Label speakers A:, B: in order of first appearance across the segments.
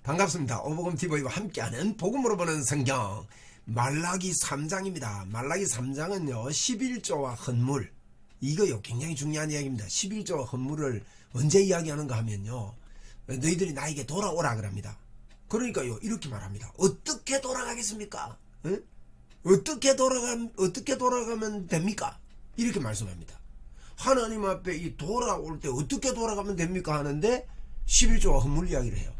A: 반갑습니다. 오복음TV와 함께하는 복음으로 보는 성경 말라기 3장입니다. 말라기 3장은요 11조와 헌물, 이거요 굉장히 중요한 이야기입니다. 11조와 헌물을 언제 이야기하는가 하면요, 너희들이 나에게 돌아오라 그럽니다. 그러니까요 이렇게 말합니다. 어떻게 돌아가겠습니까? 에? 어떻게 돌아가면 됩니까? 이렇게 말씀합니다. 하나님 앞에 이 돌아올 때 어떻게 돌아가면 됩니까 하는데 11조와 헌물 이야기를 해요.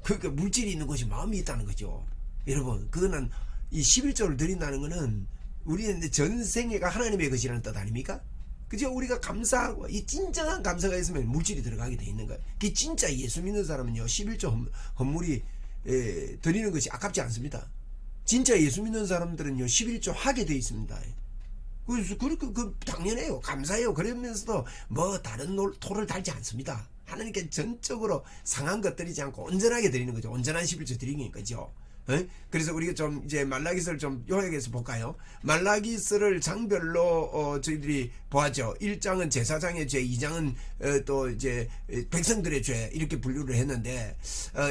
A: 그러니까 물질이 있는 것이 마음이 있다는 거죠. 여러분, 그거는 이 11조를 드린다는 것은 우리는 전생애가 하나님의 것이라는 뜻 아닙니까? 그죠? 우리가 감사하고 이 진정한 감사가 있으면 물질이 들어가게 돼 있는 거예요. 그 진짜 예수 믿는 사람은요 11조 헌물이 드리는 것이 아깝지 않습니다. 진짜 예수 믿는 사람들은요 11조 하게 돼 있습니다. 그래서 그 당연해요. 감사해요. 그러면서도 뭐 다른 토를 달지 않습니다. 하나님께 전적으로 상한 것 드리지 않고 온전하게 드리는 거죠. 온전한 11조 드리는 거죠. 그래서 우리가 좀 이제 말라기서를 좀 요약해서 볼까요? 말라기서를 장별로 저희들이 보았죠. 1장은 제사장의 죄, 2장은 또 이제 백성들의 죄 이렇게 분류를 했는데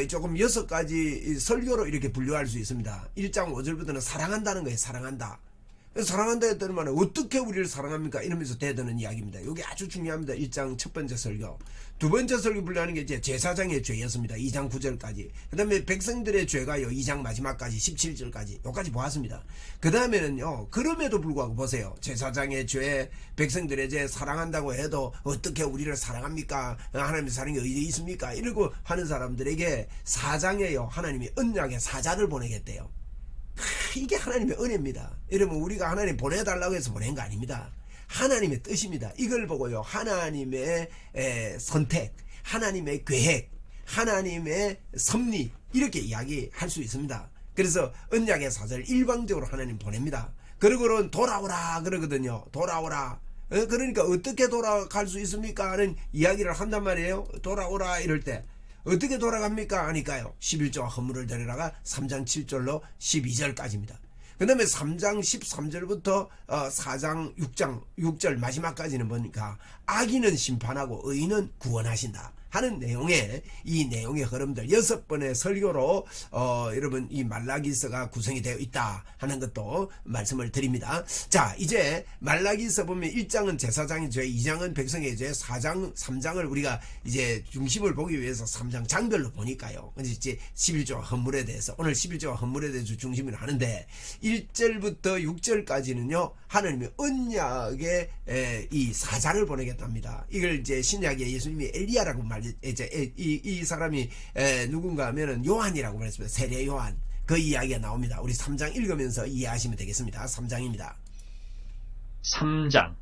A: 조금 6가지 설교로 이렇게 분류할 수 있습니다. 1장 5절부터는 사랑한다는 거예요. 사랑한다. 사랑한다 했다는 말은 어떻게 우리를 사랑합니까? 이러면서 대드는 이야기입니다. 이게 아주 중요합니다. 1장 첫 번째 설교. 두 번째 설교 분류하는 게 이제 제사장의 죄였습니다. 2장 9절까지. 그 다음에 백성들의 죄가요. 2장 마지막까지 17절까지. 여기까지 보았습니다. 그 다음에는요. 그럼에도 불구하고 보세요. 제사장의 죄, 백성들의 죄 사랑한다고 해도 어떻게 우리를 사랑합니까? 하나님의 사랑이 어디 있습니까? 이러고 하는 사람들에게 4장에요. 하나님이 언약의 사자를 보내겠대요. 이게 하나님의 은혜입니다. 여러분, 우리가 하나님 보내달라고 해서 보낸 거 아닙니다. 하나님의 뜻입니다. 이걸 보고요 하나님의 선택, 하나님의 계획, 하나님의 섭리 이렇게 이야기할 수 있습니다. 그래서 언약의 사자를 일방적으로 하나님 보냅니다. 그러고는 돌아오라 그러거든요. 돌아오라. 그러니까 어떻게 돌아갈 수 있습니까 하는 이야기를 한단 말이에요. 돌아오라 이럴 때 어떻게 돌아갑니까 하니까요 11조와 헌물을 드리라가 3장 7절로 12절까지입니다. 그 다음에 3장 13절부터 4장 6절 마지막까지는 보니까 악인은 심판하고 의인은 구원하신다 하는 내용의 이 내용의 흐름들 6번의 설교로 여러분 이 말라기서가 구성이 되어 있다 하는 것도 말씀을 드립니다. 자, 이제 말라기서 보면 1장은 제사장의 죄, 2장은 백성의 죄, 3장을 우리가 이제 중심을 보기 위해서 3장 장별로 보니까요. 이제 11조와 헌물에 대해서 오늘 11조와 헌물에 대해서 중심을 하는데 1절부터 6절까지는요 하나님의 언약의 이 사자를 보내겠답니다. 이걸 이제 신약에 예수님이 엘리야라고 이제 이 사람이 누군가 하면은 요한이라고 말했습니다. 세례 요한. 그 이야기가 나옵니다. 우리 3장 읽으면서 이해하시면 되겠습니다. 3장입니다.
B: 3장.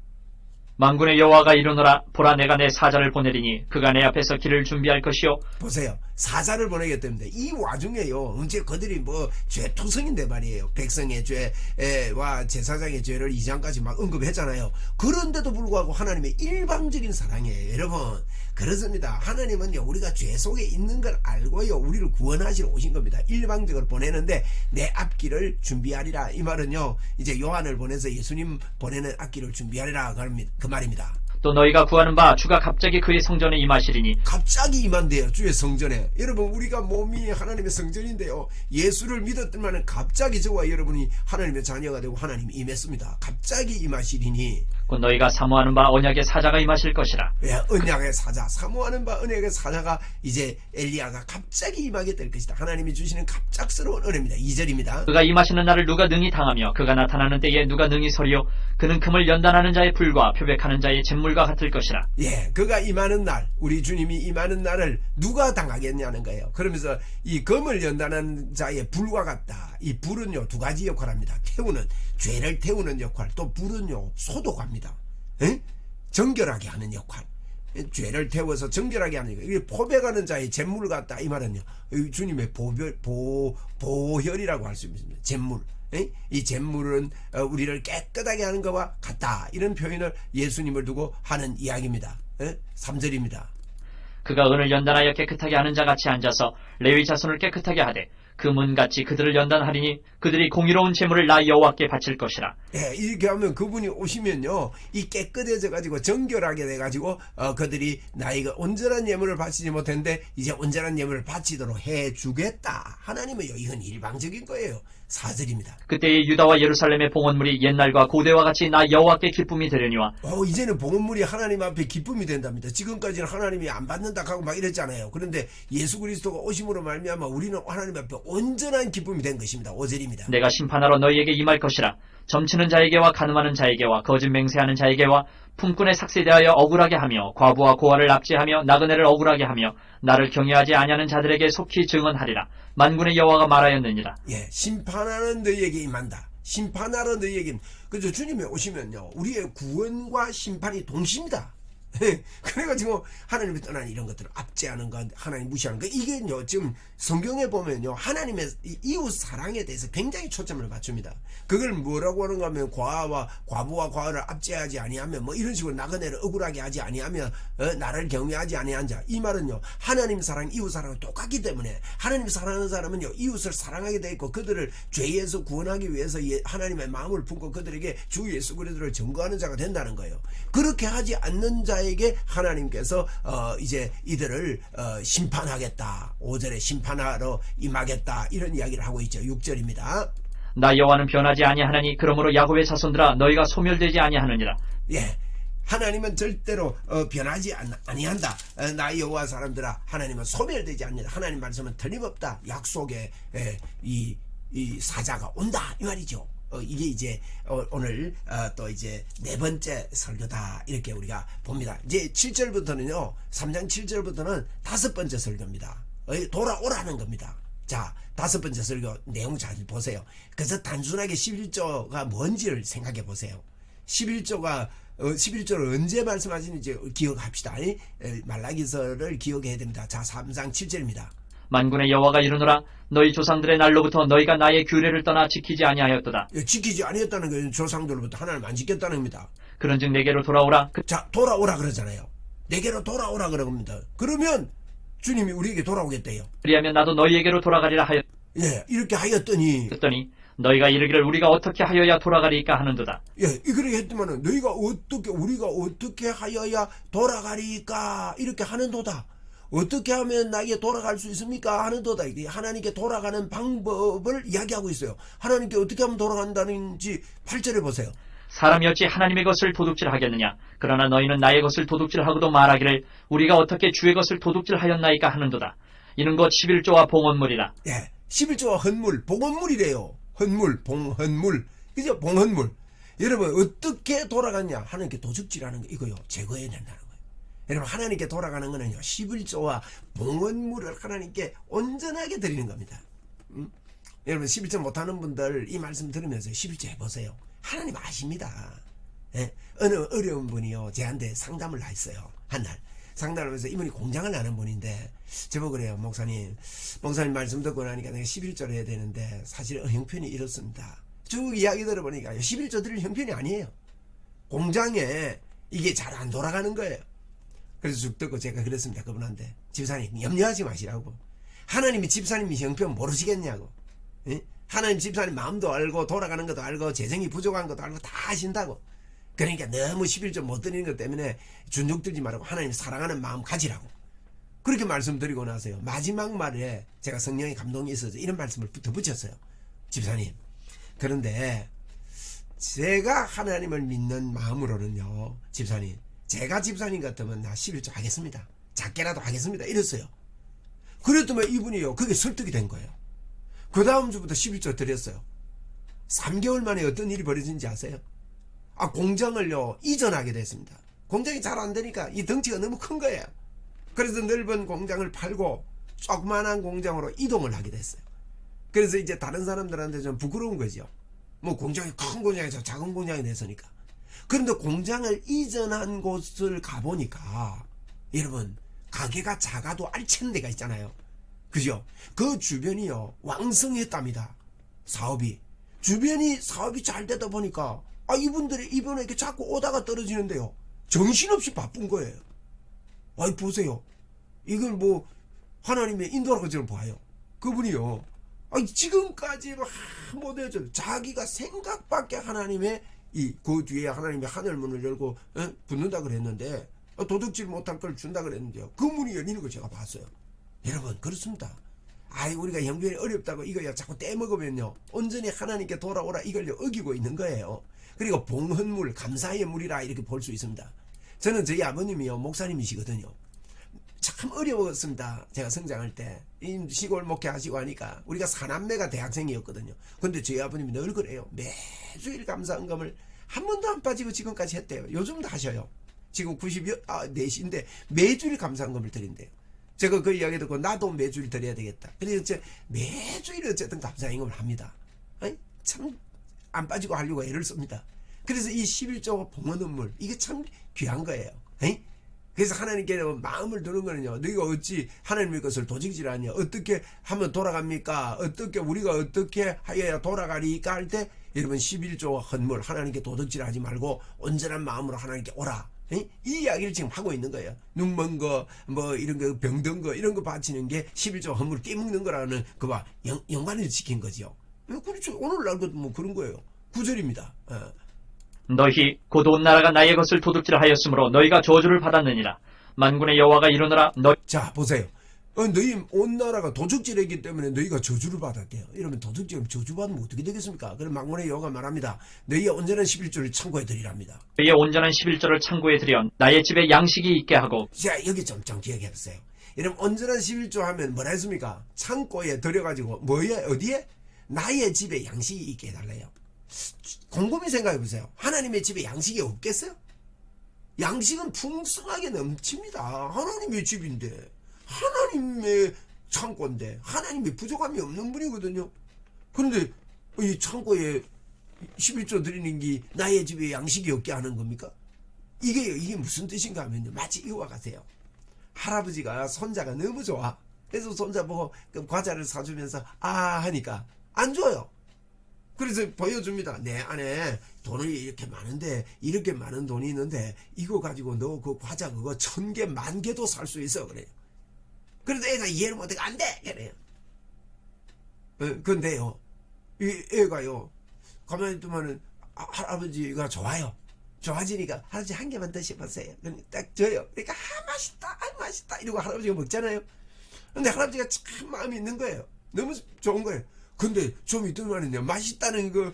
B: 만군의 여호와가 이르노라. 보라, 내가 내 사자를 보내리니 그가 내 앞에서 길을 준비할 것이요.
A: 보세요. 사자를 보내겠답니다. 이 와중에요 언제 그들이 뭐 죄투성인데 말이에요. 백성의 죄와 제사장의 죄를 2장까지 막 언급했잖아요. 그런데도 불구하고 하나님의 일방적인 사랑이에요. 여러분, 그렇습니다. 하나님은요 우리가 죄 속에 있는 걸 알고요 우리를 구원하시러 오신 겁니다. 일방적으로 보내는데 내 앞길을 준비하리라. 이 말은요 이제 요한을 보내서 예수님 보내는 앞길을 준비하리라 그 말입니다.
B: 또 너희가 구하는 바 주가 갑자기 그의 성전에 임하시리니.
A: 갑자기 임한대요. 주의 성전에. 여러분, 우리가 몸이 하나님의 성전인데요 예수를 믿었더니만 갑자기 저와 여러분이 하나님의 자녀가 되고 하나님이 임했습니다. 갑자기 임하시리니
B: 곧 너희가 사모하는 바 언약의 사자가 임하실 것이라.
A: 예, 언약의 사자, 사모하는 바 언약의 사자가 이제 엘리야가 갑자기 임하게 될 것이다. 하나님이 주시는 갑작스러운 은혜입니다. 2절입니다.
B: 그가 임하시는 날을 누가 능히 당하며 그가 나타나는 때에 누가 능히 서리요. 그는 금을 연단하는 자의 불과 표백하는 자의 잿물과 같을 것이라.
A: 예, 그가 임하는 날, 우리 주님이 임하는 날을 누가 당하겠냐는 거예요. 그러면서 이 금을 연단하는 자의 불과 같다. 이 불은요 2가지 역할을 합니다. 태우는, 죄를 태우는 역할, 또 불은요 소독합니다. 정결하게 하는 역할. 죄를 태워서 정결하게 하는 것. 이게 포백하는 자의 잿물 같다. 이 말은요 주님의 보혈이라고 할 수 있습니다. 잿물. 이 잿물은 우리를 깨끗하게 하는 것과 같다. 이런 표현을 예수님을 두고 하는 이야기입니다. 3절입니다.
B: 그가 은을 연단하여 깨끗하게 하는 자 같이 앉아서 레위 자손을 깨끗하게 하되 그 문같이 그들을 연단하리니 그들이 공의로운 재물을 나 여호와께 바칠 것이라.
A: 예, 이렇게 하면 그분이 오시면요, 이 깨끗해져 가지고 정결하게 돼 가지고 그들이 나이가 온전한 예물을 바치지 못했는데 이제 온전한 예물을 바치도록 해 주겠다. 하나님은요, 이건 일방적인 거예요. 4절입니다.
B: 그때의 유다와 예루살렘의 봉헌물이 옛날과 고대와 같이 나 여호와께 기쁨이 되려니와
A: 이제는 봉헌물이 하나님 앞에 기쁨이 된답니다. 지금까지는 하나님이 안 받는다 하고 막 이랬잖아요. 그런데 예수 그리스도가 오심으로 말미암아 우리는 하나님 앞에 온전한 기쁨이 된 것입니다. 5절입니다.
B: 내가 심판하러 너희에게 임할 것이라. 점치는 자에게와 간음하는 자에게와 거짓 맹세하는 자에게와 품꾼의 삭세에 대하여 억울하게 하며 과부와 고아를 납치하며 나그네를 억울하게 하며 나를 경외하지 아니하는 자들에게 속히 증언하리라. 만군의 여호와가 말하였느니라.
A: 예, 심판하는 너희에게 임한다. 심판하러 너희에게. 그래서 주님이 오시면요, 우리의 구원과 심판이 동시입니다. 그래가지고 하나님이 떠난 이런 것들을 압제하는 것, 하나님 무시하는 것, 이게요 지금 성경에 보면요 하나님의 이웃 사랑에 대해서 굉장히 초점을 맞춥니다. 그걸 뭐라고 하는가 하면 과부와 과를 압제하지 아니하면 뭐 이런 식으로 나그네를 억울하게 하지 아니하면 나를 경외하지 아니한 자. 이 말은요 하나님 사랑 이웃 사랑은 똑같기 때문에 하나님 사랑하는 사람은요 이웃을 사랑하게 돼 있고 그들을 죄에서 구원하기 위해서 하나님의 마음을 품고 그들에게 주 예수 그리스도를 증거하는 자가 된다는 거예요. 그렇게 하지 않는 자에게 하나님께서 이제 이들을 심판하겠다. 5절에 심판하러 임하겠다. 이런 이야기를 하고 있죠. 6절입니다.
B: 나 여호와는 변하지 아니하나니 그러므로 야곱의 자손들아 너희가 소멸되지 아니하느니라.
A: 예, 하나님은 절대로 변하지 아니한다. 나 여호와 사람들아, 하나님은 소멸되지 않는다. 하나님 말씀은 틀림없다. 약속의 이 사자가 온다 이 말이죠. 이게 이제 오늘 또 이제 네 번째 설교다 이렇게 우리가 봅니다. 이제 7절부터는요 3장 7절부터는 다섯 번째 설교입니다. 돌아오라는 겁니다. 자, 다섯 번째 설교 내용 잘 보세요. 그래서 단순하게 11조가 뭔지를 생각해 보세요. 11조를 언제 말씀하시는지 기억합시다. 말라기서를 기억해야 됩니다. 자, 3장 7절입니다.
B: 만군의 여호와가 이르노라. 너희 조상들의 날로부터 너희가 나의 규례를 떠나 지키지 아니하였도다.
A: 지키지 아니했다는 건 조상들로부터 하나님 안 지켰다는 겁니다.
B: 그런즉 내게로 돌아오라.
A: 자, 돌아오라 그러잖아요. 내게로 돌아오라 그럽니다. 그러면 주님이 우리에게 돌아오겠대요.
B: 그리하면 나도 너희에게로 돌아가리라 하였.
A: 예, 이렇게 하였더니
B: 너희가 이르기를 우리가 어떻게 하여야 돌아가리까 하는도다.
A: 예, 그렇게 했더만은 우리가 어떻게 하여야 돌아가리까 이렇게 하는도다. 어떻게 하면 나에게 돌아갈 수 있습니까? 하는도다. 하나님께 돌아가는 방법을 이야기하고 있어요. 하나님께 어떻게 하면 돌아간다는지 8절에 보세요.
B: 사람이 어찌 하나님의 것을 도둑질하겠느냐. 그러나 너희는 나의 것을 도둑질하고도 말하기를 우리가 어떻게 주의 것을 도둑질하였나이까 하는도다. 이는 곧 11조와 봉헌물이라.
A: 예, 11조와 헌물, 봉헌물이래요. 봉헌물. 그죠? 봉헌물. 여러분 어떻게 돌아갔냐? 하나님께 도둑질하는 거 이거요. 제거해야 된다는 거예요. 여러분 하나님께 돌아가는 거는요 11조와 봉헌물을 하나님께 온전하게 드리는 겁니다. 여러분 11조 못하는 분들 이 말씀 들으면서 11조 해보세요. 하나님 아십니다. 예? 어느 어려운 분이요 저한테 상담을 했어요. 한날 상담을 하면서 이분이 공장을 하는 분인데 저보고 그래요. 목사님 말씀 듣고 나니까 내가 11조를 해야 되는데 사실 형편이 이렇습니다. 쭉 이야기 들어보니까 11조 드릴 형편이 아니에요. 공장에 이게 잘 안 돌아가는 거예요. 그래서 쭉 듣고 제가 그랬습니다. 그분한테 집사님 염려하지 마시라고. 하나님이 집사님이 형편 모르시겠냐고. 예? 하나님 집사님 마음도 알고 돌아가는 것도 알고 재정이 부족한 것도 알고 다 아신다고. 그러니까 너무 11조 못 드리는 것 때문에 준죽들지 말고 하나님 사랑하는 마음 가지라고. 그렇게 말씀드리고 나서요 마지막 말에 제가 성령의 감동이 있어서 이런 말씀을 덧붙였어요. 집사님, 그런데 제가 하나님을 믿는 마음으로는요 집사님, 제가 집사님 같으면 나 11조 하겠습니다. 작게라도 하겠습니다. 이랬어요. 그랬더니 이분이요 그게 설득이 된 거예요. 그 다음 주부터 11조 드렸어요. 3개월 만에 어떤 일이 벌어진지 아세요? 공장을요 이전하게 됐습니다. 공장이 잘 안 되니까 이 덩치가 너무 큰 거예요. 그래서 넓은 공장을 팔고 조그만한 공장으로 이동을 하게 됐어요. 그래서 이제 다른 사람들한테 좀 부끄러운 거죠. 뭐 공장이 큰 공장에서 작은 공장이 됐으니까. 그런데 공장을 이전한 곳을 가보니까 여러분 가게가 작아도 알찬 데가 있잖아요. 그죠? 그 주변이요 왕성했답니다. 주변이 사업이 잘 되다 보니까 이분들이 이분에게 자꾸 오다가 떨어지는데요 정신없이 바쁜 거예요. 보세요. 이걸 뭐 하나님의 인도라고 저는 봐요. 그분이요 지금까지 못해줘. 자기가 생각밖에 하나님의 그 뒤에 하나님의 하늘문을 열고 붙는다 그랬는데 도둑질 못할 걸 준다 그랬는데요. 그 문이 열리는 걸 제가 봤어요. 여러분 그렇습니다. 우리가 형편이 어렵다고 이거야 자꾸 떼먹으면요 온전히 하나님께 돌아오라 이걸 어기고 있는 거예요. 그리고 봉헌물 감사의 물이라 이렇게 볼 수 있습니다. 저는 저희 아버님이요 목사님이시거든요. 참 어려웠습니다. 제가 성장할 때 시골 목회하시고 하니까 우리가 사남매가 대학생이었거든요. 근데 저희 아버님이 늘 그래요. 매주일 감사헌금을 한 번도 안 빠지고 지금까지 했대요. 요즘도 하셔요. 지금 94인데 매주일 감사헌금을 드린대요. 제가 그 이야기 듣고 나도 매주일 드려야 되겠다. 그래서 매주일 어쨌든 감사헌금을 합니다. 참 안 빠지고 하려고 애를 씁니다. 그래서 이 11조 봉헌물 이게 참 귀한 거예요. 그래서 하나님께 마음을 두는 거는요. 너희가 어찌 하나님의 것을 도적질하냐. 어떻게 하면 돌아갑니까? 우리가 어떻게 하여야 돌아가리까 할 때 여러분 11조 헌물 하나님께 도둑질하지 말고 온전한 마음으로 하나님께 오라. 이 이야기를 지금 하고 있는 거예요. 눈먼 거, 이런 거, 병든 거, 이런 거 바치는 게 11조 헌물 깨먹는 거라는 그와 연관을 지킨 거죠. 그렇죠. 오늘날도 그런 거예요. 9절입니다.
B: 너희 곧 온 나라가 나의 것을 도둑질하였으므로 너희가 저주를 받았느니라. 만군의 여호와가 이르노라.
A: 자 보세요. 너희 온 나라가 도둑질했기 때문에 너희가 저주를 받았대요. 이러면 도둑질은 저주받으면 어떻게 되겠습니까? 그럼 만군의 여호와가 말합니다. 너희의 온전한 11조를 창고에 드리랍니다.
B: 너희의 온전한 11조를 창고에 들여 나의 집에 양식이 있게 하고.
A: 자 여기 좀 기억해 보세요. 여러분 온전한 11조 하면 뭐라 했습니까? 창고에 들여가지고 어디에? 나의 집에 양식이 있게 해달래요. 곰곰이 생각해 보세요. 하나님의 집에 양식이 없겠어요? 양식은 풍성하게 넘칩니다. 하나님의 집인데 하나님의 창고인데 하나님의 부족함이 없는 분이거든요. 그런데 이 창고에 11조 드리는 게 나의 집에 양식이 없게 하는 겁니까? 이게 무슨 뜻인가 하면요. 마치 이와 같아요. 할아버지가 손자가 너무 좋아. 그래서 손자 보고 과자를 사주면서 하니까 안 줘요. 그래서 보여줍니다. 내 안에 돈이 이렇게 많은데 이렇게 많은 돈이 있는데 이거 가지고 너 그 과자 그거 1000개 10,000개도 살 수 있어 그래요. 그래도 애가 이해를 못하고 안 돼 그래요. 근데요 이 애가요 가만히 두면은 할아버지가 좋아요. 좋아지니까 할아버지 한 개만 더 씹었어요. 딱 줘요. 그러니까 맛있다 맛있다 이러고 할아버지가 먹잖아요. 근데 할아버지가 참 마음이 있는 거예요. 너무 좋은 거예요. 근데 좀 있더만은요 맛있다는 그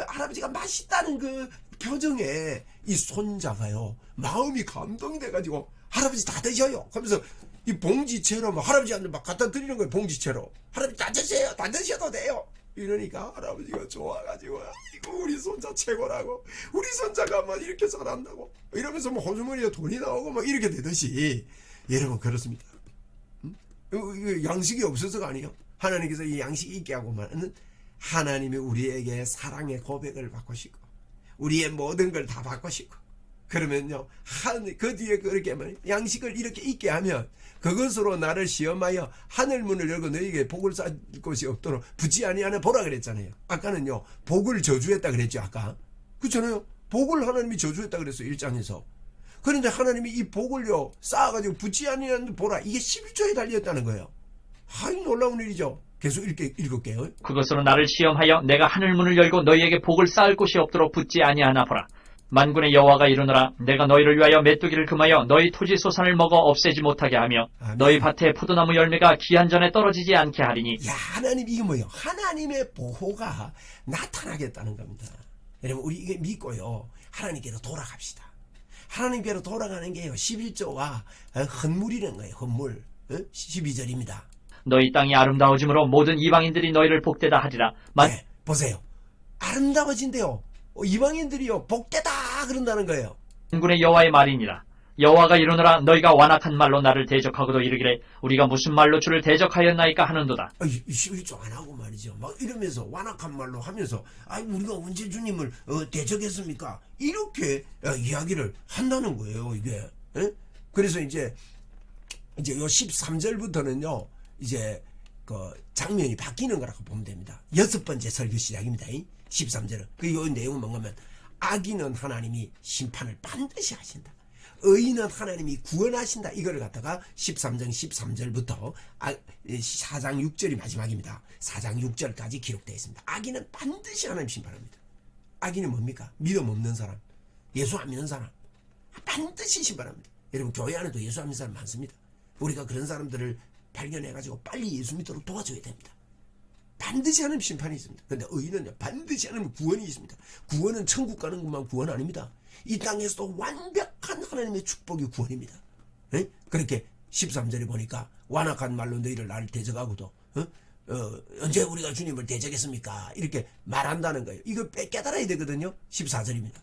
A: 할아버지가 맛있다는 그 표정에 이 손자가요 마음이 감동돼가지고 할아버지 다 드셔요. 그러면서 이 봉지채로 할아버지한테 막 갖다 드리는 거예요. 봉지채로 할아버지 다 드세요. 다 드셔도 돼요. 이러니까 할아버지가 좋아가지고 이거 우리 손자 최고라고 우리 손자가 막 이렇게 잘한다고 이러면서 호주머니에 돈이 나오고 이렇게 되듯이 여러분 그렇습니다. 양식이 없어서가 아니에요. 하나님께서 이 양식이 있게 하고 말하는 하나님이 우리에게 사랑의 고백을 받고 싶고 우리의 모든 걸 다 받고 싶고 그러면요 그 뒤에 그렇게 양식을 이렇게 있게 하면 그것으로 나를 시험하여 하늘문을 열고 너희에게 복을 쌓을 것이 없도록 붙지 아니하나 보라 그랬잖아요. 아까는요 복을 저주했다 그랬죠. 아까 그렇잖아요. 복을 하나님이 저주했다 그랬어요. 1장에서. 그런데 하나님이 이 복을요 쌓아가지고 붙지 아니하나 보라 이게 11조에 달렸다는 거예요. 놀라운 일이죠. 계속 읽을게요.
B: 그것으로 나를 시험하여 내가 하늘문을 열고 너희에게 복을 쌓을 곳이 없도록 붙지 아니하나 보라. 만군의 여호와가 이르노라. 내가 너희를 위하여 메뚜기를 금하여 너희 토지 소산을 먹어 없애지 못하게 하며
A: 아멘.
B: 너희 밭에 포도나무 열매가 기한 전에 떨어지지 않게 하리니.
A: 야 하나님 이게 뭐예요? 하나님의 보호가 나타나겠다는 겁니다. 여러분 우리 이게 믿고요 하나님께로 돌아갑시다. 하나님께로 돌아가는 게요 11조와 헌물이라는 거예요. 헌물 12절입니다.
B: 너희 땅이 아름다워짐으로 모든 이방인들이 너희를 복되다 하리라.
A: 네, 보세요. 아름다워진대요. 이방인들이요 복되다 그런다는 거예요.
B: 만군의 여호와의 말이니라. 여호와가 이르노라. 너희가 완악한 말로 나를 대적하고도 이르기를 우리가 무슨 말로 주를 대적하였나이까 하는도다.
A: 11조 안 하고 말이죠. 막 이러면서 완악한 말로 하면서 우리가 언제 주님을 대적했습니까? 이렇게 이야기를 한다는 거예요. 이게. 그래서 이제 요 13절부터는요 이제 그 장면이 바뀌는 거라고 보면 됩니다. 6번째 설교 시작입니다. 13절은 요 내용은 뭔가면 악인은 하나님이 심판을 반드시 하신다. 의인은 하나님이 구원하신다. 이걸 갖다가 13장 13절부터 4장 6절이 마지막입니다. 4장 6절까지 기록되어 있습니다. 악인은 반드시 하나님 심판합니다. 악인은 뭡니까? 믿음 없는 사람, 예수 안 믿는 사람 반드시 심판합니다. 여러분 교회 안에도 예수 안 믿는 사람 많습니다. 우리가 그런 사람들을 발견해가지고 빨리 예수 믿도록 도와줘야 됩니다. 반드시 하나님 심판이 있습니다. 그런데 의인은요 반드시 하나님 구원이 있습니다. 구원은 천국 가는 것만 구원 아닙니다. 이 땅에서도 완벽한 하나님의 축복이 구원입니다. 에? 그렇게 13절에 보니까 완악한 말로 너희를 나를 대적하고도 언제 우리가 주님을 대적했습니까? 이렇게 말한다는 거예요. 이거 깨달아야 되거든요. 14절입니다.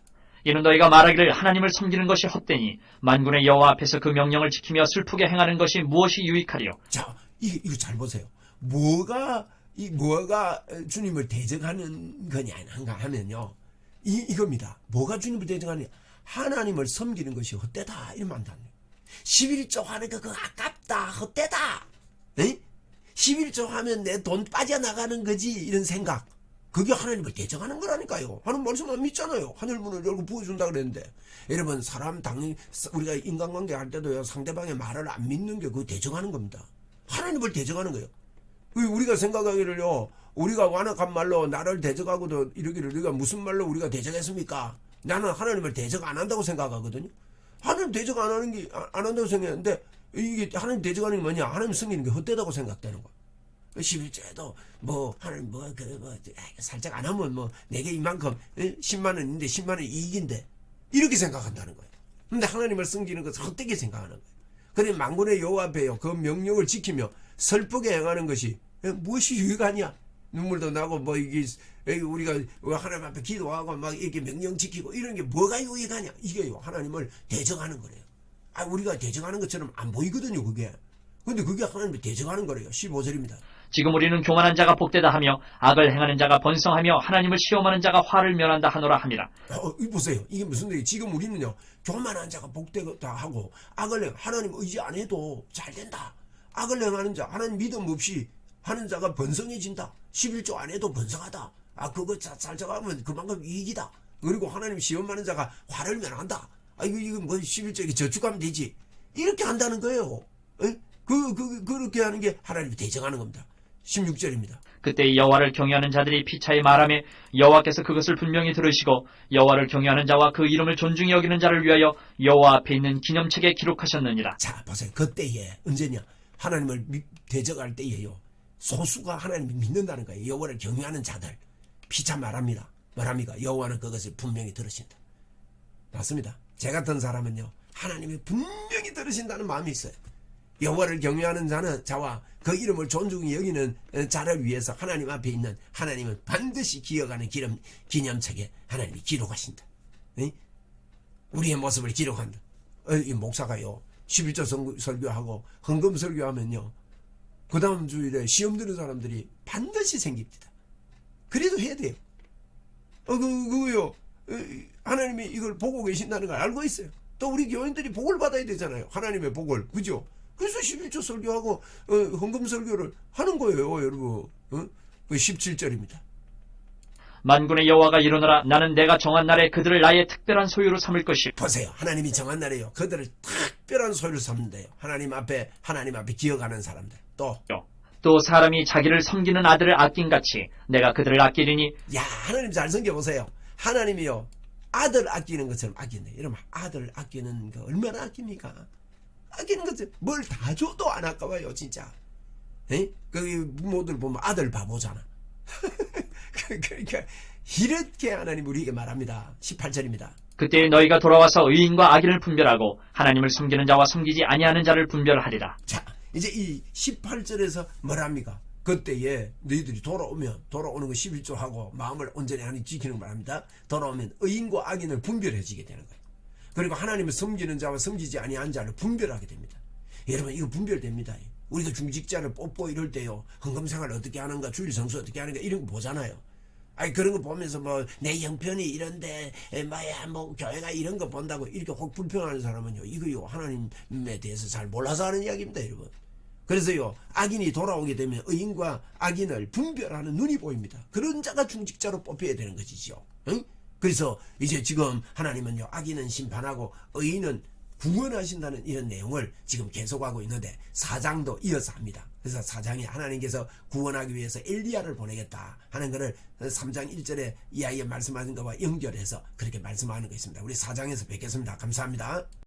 B: 이는 너희가 말하기를 하나님을 섬기는 것이 헛되니 만군의 여호와 앞에서 그 명령을 지키며 슬프게 행하는 것이 무엇이 유익하리요?
A: 자, 이거 잘 보세요. 뭐가 주님을 대적하는 거냐 하면요. 이겁니다. 뭐가 주님을 대적하느냐? 하나님을 섬기는 것이 헛되다. 이러면 안 돼. 11조 하는 거 그거 아깝다. 헛되다. 에? 11조 하면 내 돈 빠져나가는 거지. 이런 생각. 그게 하나님을 대적하는 거라니까요. 하나님 말씀 안 믿잖아요. 하늘문을 열고 부어준다 그랬는데. 여러분 사람 당연히 우리가 인간관계 할 때도요. 상대방의 말을 안 믿는 게 그거 대적하는 겁니다. 하나님을 대적하는 거예요. 우리가 생각하기를요. 우리가 완악한 말로 나를 대적하고도 이러기를 우리가 무슨 말로 우리가 대적했습니까? 나는 하나님을 대적 안 한다고 생각하거든요. 하나님 대적 안 한다고 생각했는데 이게 하나님 대적하는 게 뭐냐? 하나님 섬기는 게 헛되다고 생각되는 거야. 11조에도 하나님 살짝 안 하면 내게 이만큼 10만 원인데 10만 원 이익인데 이렇게 생각한다는 거예요. 근데 하나님을 섬기는 것을 헛되게 생각하는 거예요. 그래 만군의 여호와 앞에요. 그 명령을 지키며 슬프게 행하는 것이 무엇이 유익하냐? 눈물도 나고 이게 우리가 하나님 앞에 기도하고 막 이렇게 명령 지키고 이런 게 뭐가 유익하냐? 이게요 하나님을 대적하는 거래요. 우리가 대적하는 것처럼 안 보이거든요 그게. 근데 그게 하나님을 대적하는 거래요. 15절입니다.
B: 지금 우리는 교만한 자가 복되다 하며 악을 행하는 자가 번성하며 하나님을 시험하는 자가 화를 면한다 하노라 함이라.
A: 보세요. 이게 무슨 얘기? 지금 우리는요 교만한 자가 복되다 하고 악을 하나님 의지 안 해도 잘 된다. 악을 행하는 자, 하나님 믿음 없이 하는 자가 번성해진다. 11조 안 해도 번성하다. 그거 잘 적하면 그만큼 이익이다. 그리고 하나님 시험하는 자가 화를 면한다. 이거 11조에 저축하면 되지. 이렇게 한다는 거예요. 그렇게 하는 게 하나님이 대적하는 겁니다. 16절입니다.
B: 그때 여호와를 경외하는 자들이 피차에 말하며 여호와께서 그것을 분명히 들으시고 여호와를 경외하는 자와 그 이름을 존중히 여기는 자를 위하여 여호와 앞에 있는 기념책에 기록하셨느니라.
A: 자 보세요. 그때에 언제냐? 하나님을 대적할 때에요. 소수가 하나님을 믿는다는 거예요. 여호와를 경외하는 자들. 피차 말합니다. 여호와는 그것을 분명히 들으신다. 맞습니다. 제 같은 사람은요. 하나님이 분명히 들으신다는 마음이 있어요. 여호와를 경외하는 자와 그 이름을 존중히 여기는 자를 위해서 하나님 앞에 있는 하나님은 반드시 기억하는 기념책에 하나님이 기록하신다. 우리의 모습을 기록한다. 이 목사가요 11조 설교하고 헌금 설교하면요 그 다음 주일에 시험 드는 사람들이 반드시 생깁니다. 그래도 해야 돼요. 그거요 하나님이 이걸 보고 계신다는 걸 알고 있어요. 또 우리 교인들이 복을 받아야 되잖아요. 하나님의 복을. 그죠? 그래서 11조 설교하고 헌금 설교를 하는 거예요. 여러분. 17절입니다.
B: 만군의 여호와가 이르노라. 나는 내가 정한 날에 그들을 나의 특별한 소유로 삼을 것이요.
A: 보세요. 하나님이 정한 날에요. 그들을 특별한 소유로 삼는데요. 하나님 앞에 기억하는 사람들.
B: 또 사람이 자기를 섬기는 아들을 아낀같이 내가 그들을 아끼리니.
A: 야 하나님 잘 섬겨보세요. 하나님이요 아들 아끼는 것처럼 아낀대. 여러분 아들 아끼는 거 얼마나 아낍니까? 아끼는 것을 뭘 다 줘도 안 아까워요 진짜. 그 부모들 보면 아들 바보잖아. 그러니까 이렇게 하나님 우리에게 말합니다. 18절입니다.
B: 그때 너희가 돌아와서 의인과 악인을 분별하고 하나님을 섬기는 자와 섬기지 아니하는 자를 분별하리라.
A: 자 이제 이 18절에서 뭐랍니까? 그때에 너희들이 돌아오는 거 11조 하고 마음을 온전히 하나님 지키는 말합니다. 돌아오면 의인과 악인을 분별해지게 되는 거예요. 그리고 하나님을 섬기는 자와 섬기지 아니한 자를 분별하게 됩니다. 여러분 이거 분별됩니다. 우리가 중직자를 뽑고 이럴 때요 헌금생활 어떻게 하는가 주일 성수 어떻게 하는가 이런 거 보잖아요. 그런 거 보면서 내 형편이 이런데 교회가 이런 거 본다고 이렇게 혹 불평하는 사람은요 이거요 하나님에 대해서 잘 몰라서 하는 이야기입니다. 여러분. 그래서요 악인이 돌아오게 되면 의인과 악인을 분별하는 눈이 보입니다. 그런 자가 중직자로 뽑혀야 되는 것이죠. 응? 그래서 이제 지금 하나님은요 악인은 심판하고 의인은 구원하신다는 이런 내용을 지금 계속하고 있는데 4장도 이어서 합니다. 그래서 4장에 하나님께서 구원하기 위해서 엘리야를 보내겠다 하는 것을 3장 1절에 이야기에 말씀하신 것과 연결해서 그렇게 말씀하는 거 있습니다. 우리 4장에서 뵙겠습니다. 감사합니다.